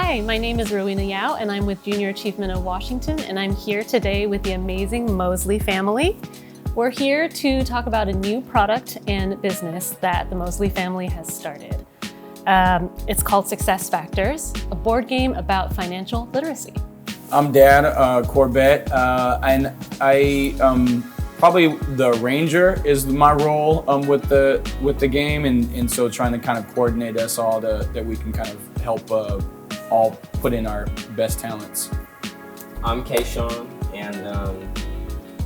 Hi, my name is Rowena Yao, and I'm with Junior Achievement of Washington, and I'm here today with the amazing Mosley family. We're here to talk about a new product and business that the Mosley family has started. It's called Success Factors, a board game about financial literacy. I'm Dan Corbett, and I probably the ranger is my role with the game, and so trying to kind of coordinate us all that we can kind of help all put in our best talents. I'm Kayshawn, and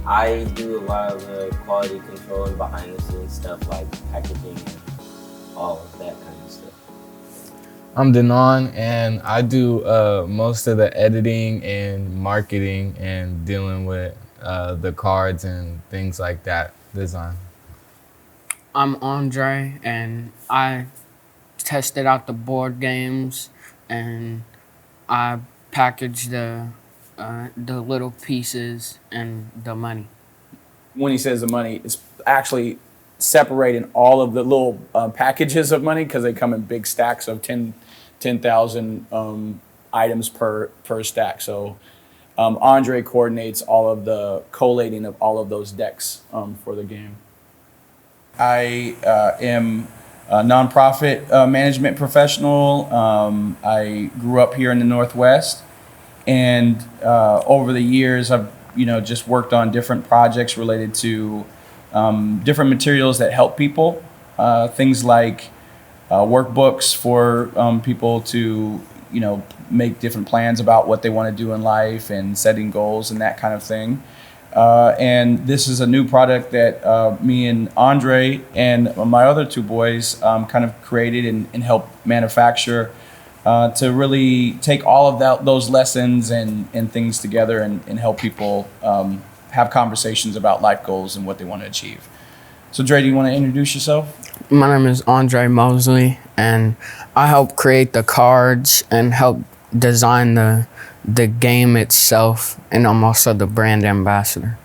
I do a lot of the quality control and behind the scenes stuff like packaging and all of that kind of stuff. I'm Denon, and I do most of the editing and marketing and dealing with the cards and things like that design. I'm Andre, and I tested out the board games, and I packaged the little pieces and the money. When he says the money, it's actually separating all of the little packages of money because they come in big stacks of 10,000 items per stack. So Andre coordinates all of the collating of all of those decks for the game. I am a nonprofit management professional. I grew up here in the Northwest, and over the years I've just worked on different projects related to different materials that help people, things like workbooks for people to make different plans about what they want to do in life and setting goals and that kind of thing. And this is a new product that me and Andre and my other two boys kind of created and helped manufacture to really take all of those lessons and things together and help people have conversations about life goals and what they want to achieve. So Dre, do you want to introduce yourself? My name is Andre Mosley, and I help create the cards and help design the game itself, and I'm also the brand ambassador.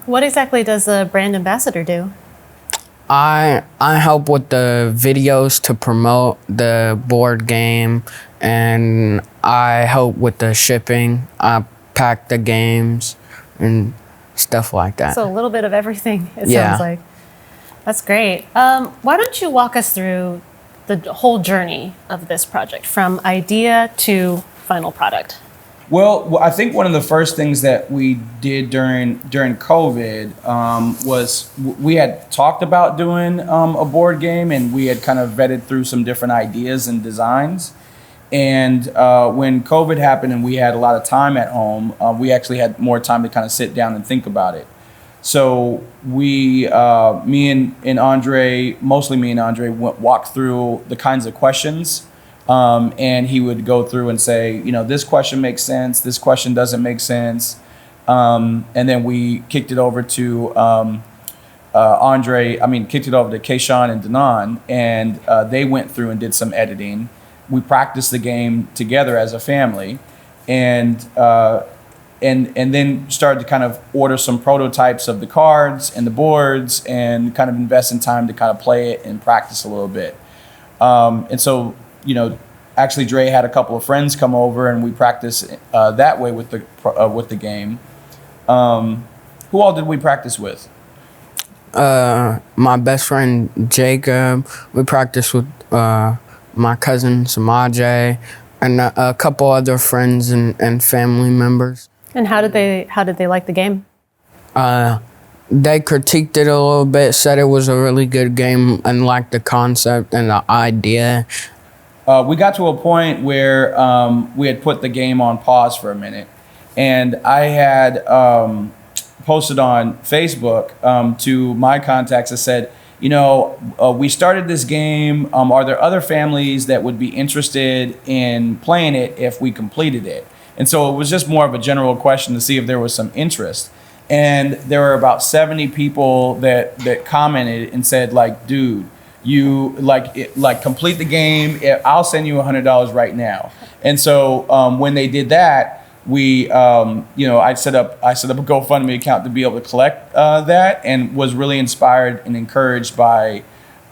What exactly does a brand ambassador do? I help with the videos to promote the board game, and I help with the shipping. I pack the games and stuff like that. So a little bit of everything, it Yeah. sounds like. That's great. Why don't you walk us through the whole journey of this project, from idea to final product? Well, I think one of the first things that we did during COVID was we had talked about doing a board game, and we had kind of vetted through some different ideas and designs. And when COVID happened and we had a lot of time at home, we actually had more time to kind of sit down and think about it. So me and Andre, mostly me and Andre, walked through the kinds of questions. And he would go through and say, this question makes sense, this question doesn't make sense. And then we kicked it over to kicked it over to Kayshawn and Denon, and they went through and did some editing. We practiced the game together as a family, and then started to kind of order some prototypes of the cards and the boards and kind of invest in time to kind of play it and practice a little bit. And so, actually Dre had a couple of friends come over and we practiced that way with the game. Who all did we practice with? My best friend Jacob. We practiced with my cousin Samaje and a couple other friends and family members. And how did they like the game? They critiqued it a little bit, said it was a really good game and liked the concept and the idea. We got to a point where we had put the game on pause for a minute, and I had posted on Facebook to my contacts that said, we started this game. Are there other families that would be interested in playing it if we completed it? And so it was just more of a general question to see if there was some interest. And there were about 70 people that commented and said, like, dude, you complete the game. I'll send you $100 right now. And so when they did that, we, I set up a GoFundMe account to be able to collect that, and was really inspired and encouraged by,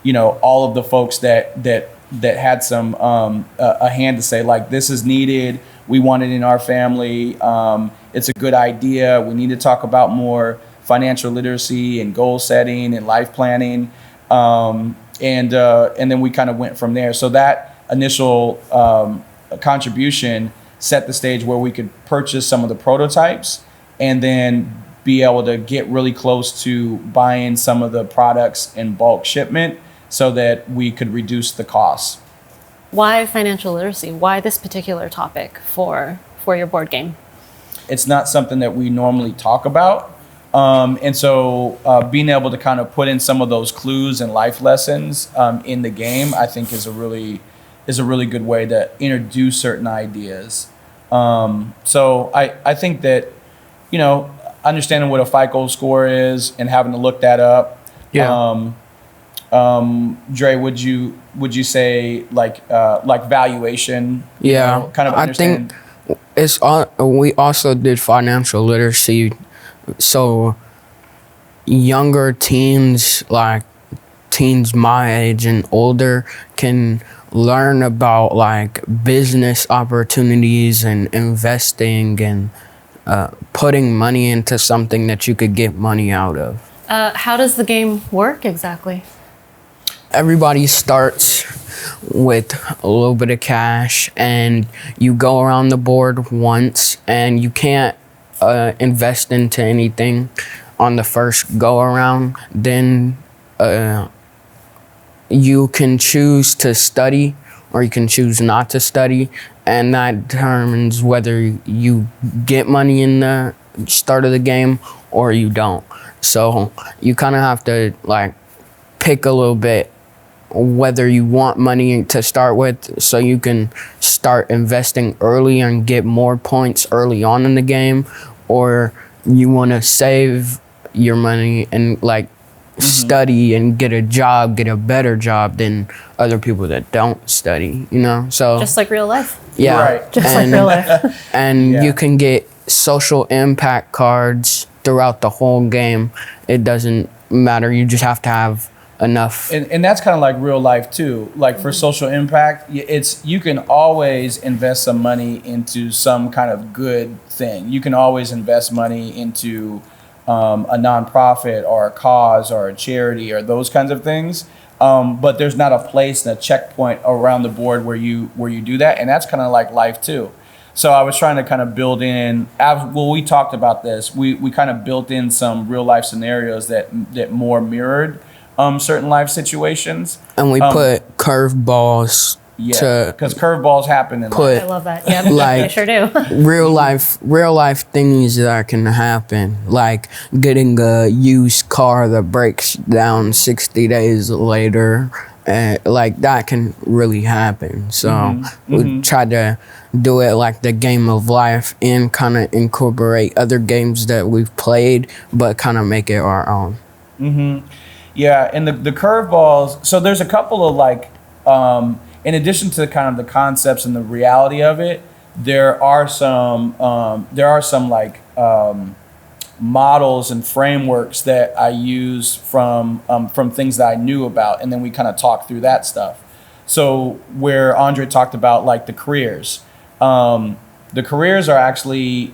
all of the folks that that had some a hand to say, like, this is needed. We want it in our family. It's a good idea. We need to talk about more financial literacy and goal setting and life planning. And then we kind of went from there. So that initial contribution set the stage where we could purchase some of the prototypes and then be able to get really close to buying some of the products in bulk shipment so that we could reduce the costs. Why financial literacy? Why this particular topic for your board game? It's not something that we normally talk about. And so being able to kind of put in some of those clues and life lessons in the game, I think is a really good way to introduce certain ideas. So I think that, you know, understanding what a FICO score is and having to look that up. Yeah. Dre, would you say like valuation? Yeah. You know, kind of I understand. think it's we also did financial literacy, so younger teens, like teens my age and older, can learn about like business opportunities and investing and putting money into something that you could get money out of. How does the game work exactly? Everybody starts with a little bit of cash and you go around the board once, and you can't invest into anything on the first go around. Then you can choose to study or you can choose not to study, and that determines whether you get money in the start of the game or you don't. So you kind of have to like pick a little bit whether you want money to start with, so you can start investing early and get more points early on in the game, or you want to save your money and like study and get a job, get a better job than other people that don't study, you know? So Just like real life. yeah, Right. Just like real life. and Yeah. you can get social impact cards throughout the whole game. It doesn't matter. You just have to have enough. And that's kind of like real life too. Like for social impact, you can always invest some money into some kind of good thing. You can always invest money into a nonprofit or a cause or a charity or those kinds of things. But there's not a place and a checkpoint around the board where you do that, and that's kind of like life too. So I was trying to kind of build in. Well, we talked about this. We kind of built in some real life scenarios that more mirrored certain life situations. And we put curveballs Yeah, to because curveballs happen in life. put I love that. Yeah, Like- I sure do. real life things that can happen, like getting a used car that breaks down 60 days later. Like that can really happen. So we tried to do it like the game of life and kind of incorporate other games that we've played, but kind of make it our own. Yeah, and the curveballs. So there's a couple of like, in addition to kind of the concepts and the reality of it, there are some like models and frameworks that I use from things that I knew about, and then we kind of talk through that stuff. So where Andre talked about like the careers are actually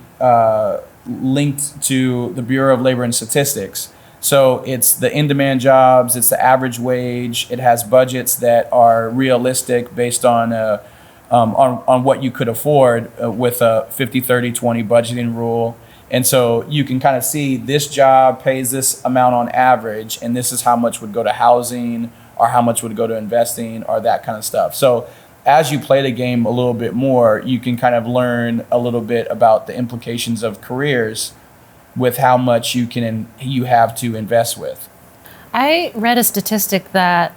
linked to the Bureau of Labor and Statistics. So it's the in-demand jobs, it's the average wage, it has budgets that are realistic based on what you could afford with a 50-30-20 budgeting rule. And so you can kind of see this job pays this amount on average, and this is how much would go to housing or how much would go to investing or that kind of stuff. So as you play the game a little bit more, you can kind of learn a little bit about the implications of careers with how much you have to invest with. I read a statistic that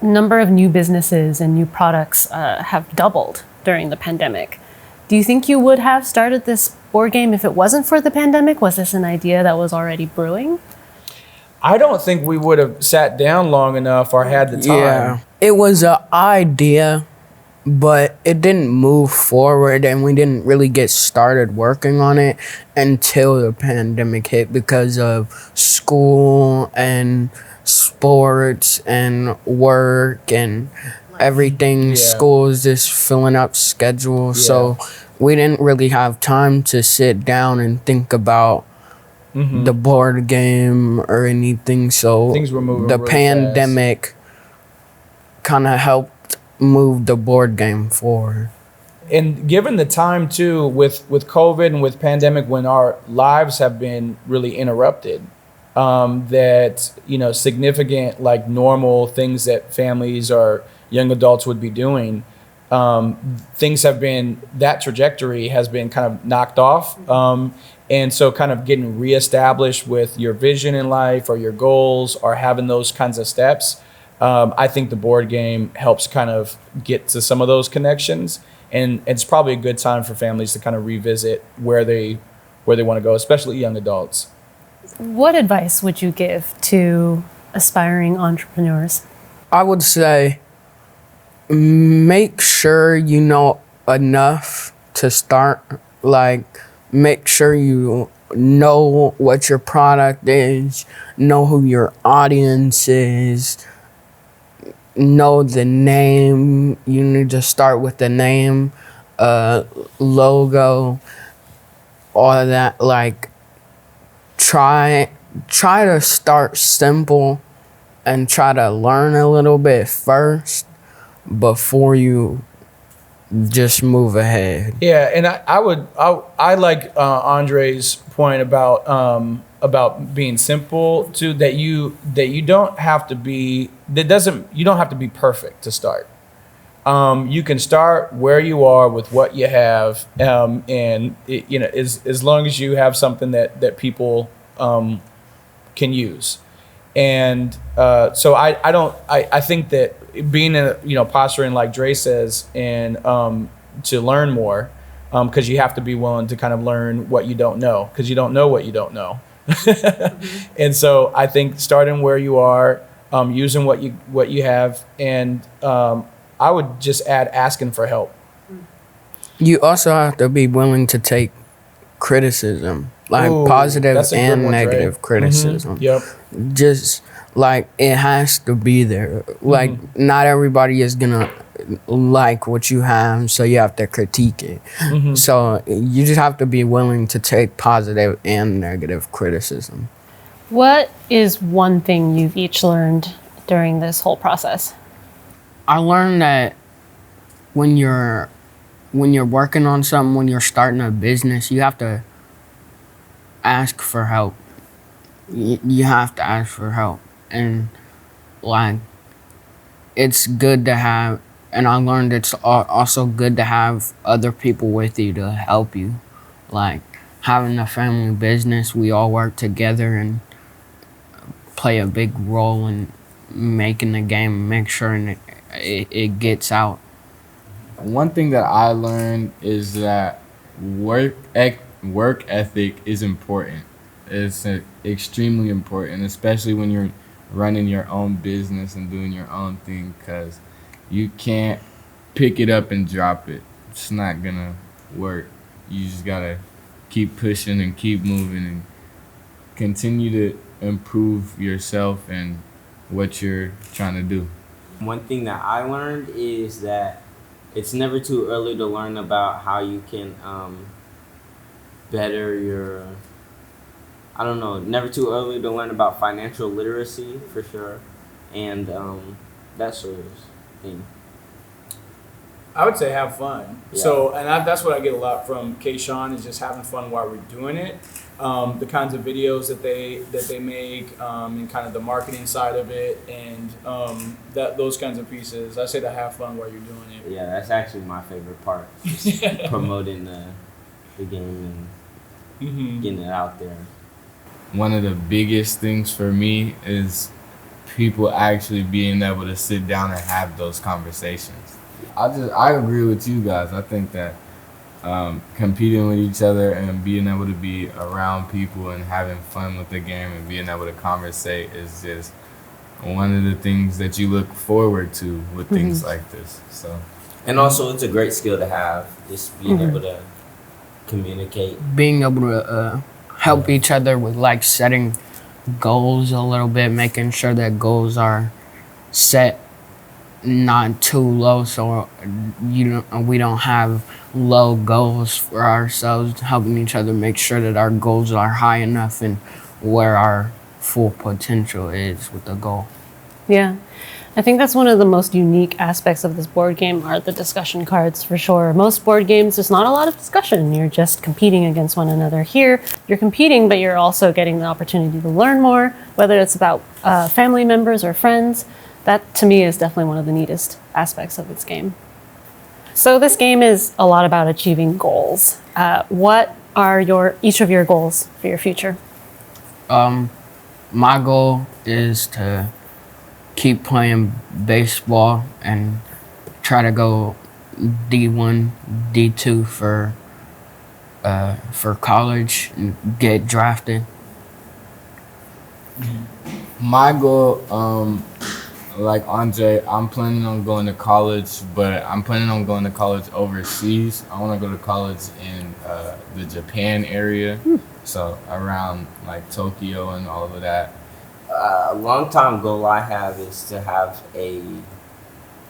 number of new businesses and new products have doubled during the pandemic. Do you think you would have started this board game if it wasn't for the pandemic? Was this an idea that was already brewing? I don't think we would have sat down long enough or had the time. Yeah, it was an idea, but it didn't move forward, and we didn't really get started working on it until the pandemic hit because of school and sports and work and everything. Yeah. School is just filling up schedules. So we didn't really have time to sit down and think about the board game or anything. So Things were moving the really pandemic kind of helped move the board game forward. And given the time too, with COVID and with pandemic, when our lives have been really interrupted, that, you know, significant, like, normal things that families or young adults would be doing, things have been, that trajectory has been kind of knocked off. And so kind of getting reestablished with your vision in life or your goals or having those kinds of steps, I think the board game helps kind of get to some of those connections. And it's probably a good time for families to kind of revisit where they want to go, especially young adults. What advice would you give to aspiring entrepreneurs? I would say make sure you know enough to start. Like, make sure you know what your product is, know who your audience is, know the name. You need to start with the name, logo, all of that. Like, try to start simple and try to learn a little bit first before you just move ahead. Yeah, and I like Andre's point about being simple too. That you don't have to be you don't have to be perfect to start. You can start where you are with what you have, and it, you know, as long as you have something that people can use. And so I think that being posturing like Dre says, and to learn more, because you have to be willing to kind of learn what you don't know, because you don't know what you don't know. And so I think starting where you are, using what you have, and I would just add asking for help. You also have to be willing to take criticism, like positive that's a good and one, Dre. negative criticism. Yep. Just like, it has to be there. Like, not everybody is gonna like what you have, so you have to critique it. So you just have to be willing to take positive and negative criticism. What is one thing you've each learned during this whole process? I learned that when you're working on something, when you're starting a business, you have to ask for help. You have to ask for help. And, like, it's good to have, and I learned it's also good to have other people with you to help you. Like, having a family business, we all work together and play a big role in making the game, make sure it gets out. One thing that I learned is that work ethic is important. It's extremely important, especially when you're running your own business and doing your own thing, because you can't pick it up and drop it. It's not gonna work. You just gotta keep pushing and keep moving and continue to improve yourself and what you're trying to do. One thing that I learned is that it's never too early to learn about how you can better your, I don't know, never too early to learn about financial literacy, for sure, and that sort of thing. I would say have fun. Yeah. So, and that's what I get a lot from Kayshawn, is just having fun while we're doing it. The kinds of videos that they make, and kind of the marketing side of it, and those kinds of pieces. I say to have fun while you're doing it. Yeah, that's actually my favorite part, just promoting the game and getting it out there. One of the biggest things for me is people actually being able to sit down and have those conversations. I agree with you guys. I think that competing with each other and being able to be around people and having fun with the game and being able to conversate is just one of the things that you look forward to with things like this. So, and also it's a great skill to have, just being able to communicate. Being able to help each other with, like, setting goals a little bit, making sure that goals are set not too low, so we don't have low goals for ourselves, helping each other make sure that our goals are high enough and where our full potential is with the goal. Yeah. I think that's one of the most unique aspects of this board game are the discussion cards for sure. Most board games, there's not a lot of discussion. You're just competing against one another. Here, you're competing, but you're also getting the opportunity to learn more, whether it's about family members or friends. That, to me, is definitely one of the neatest aspects of this game. So this game is a lot about achieving goals. What are each of your goals for your future? My goal is to keep playing baseball and try to go D1, D2 for college and get drafted. My goal, like Andre, I'm planning on going to college, but I'm planning on going to college overseas. I want to go to college in the Japan area, so around like Tokyo and all of that. A long time goal I have is to have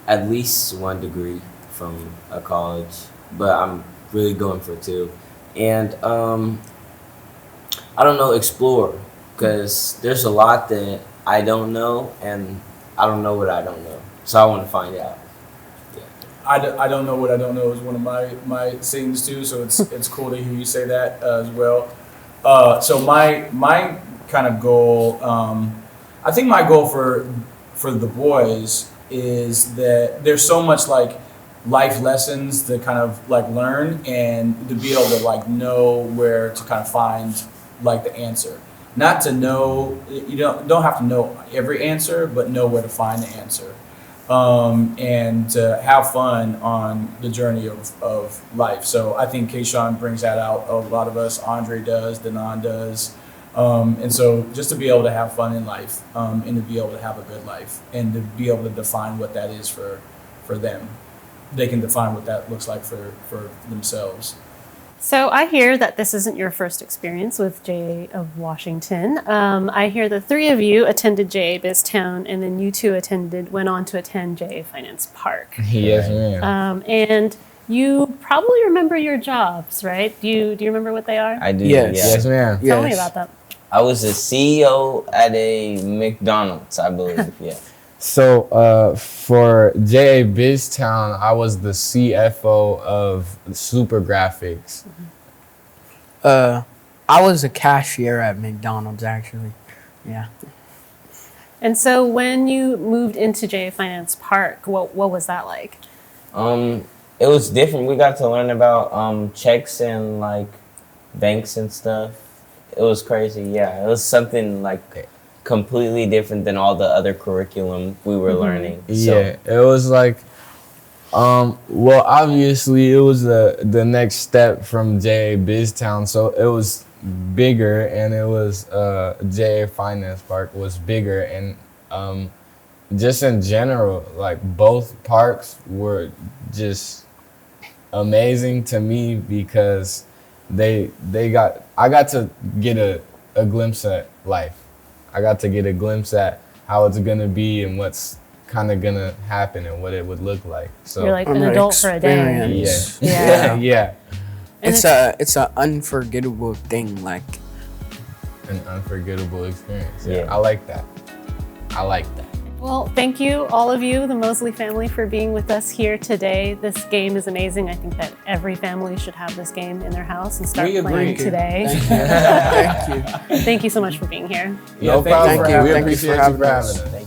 at least 1 degree from a college, but I'm really going for 2. And I don't know, explore, because there's a lot that I don't know, and I don't know what I don't know, so I want to find out. I don't know what I don't know is one of my things too, so it's cool to hear you say that as well. So my kind of goal, I think my goal for the boys is that there's so much like life lessons to kind of like learn and to be able to like know where to kind of find like the answer. Not to know, you don't have to know every answer, but know where to find the answer. And to have fun on the journey of life. So I think Kayshawn brings that out. A lot of us, Andre does, Denon does. And so just to be able to have fun in life, and to be able to have a good life, and to be able to define what that is for them. They can define what that looks like for themselves. So I hear that this isn't your first experience with JA of Washington. I hear the 3 of you attended JA BizTown, and then you 2 went on to attend JA Finance Park. Yes, ma'am. And you probably remember your jobs, right? Do you remember what they are? I do. Yes. Yeah. Yes, ma'am. Tell me about that. I was a CEO at a McDonald's, I believe. Yeah. So for JA BizTown, I was the CFO of Super Graphics. I was a cashier at McDonald's, actually. Yeah. And so when you moved into JA Finance Park, what was that like? It was different. We got to learn about checks and like banks and stuff. It was crazy. Yeah, it was something like completely different than all the other curriculum we were learning. Yeah, it was like, well, obviously it was the next step from JA BizTown, so it was bigger, and it was JA Finance Park was bigger, and just in general, like both parks were just amazing to me because I got to get a glimpse at life. I got to get a glimpse at how it's gonna be and what's kind of gonna happen and what it would look like. So You're like an adult for a day. experience. Yeah. yeah. And It's a unforgettable thing, like An unforgettable experience. Yeah. I like that. I like that. Well, thank you, all of you, the Mosley family, for being with us here today. This game is amazing. I think that every family should have this game in their house and start We playing agree. today. thank you. Thank you so much for being here. Yeah, No problem. Thank you. We Thank you for appreciate you having for us. having us.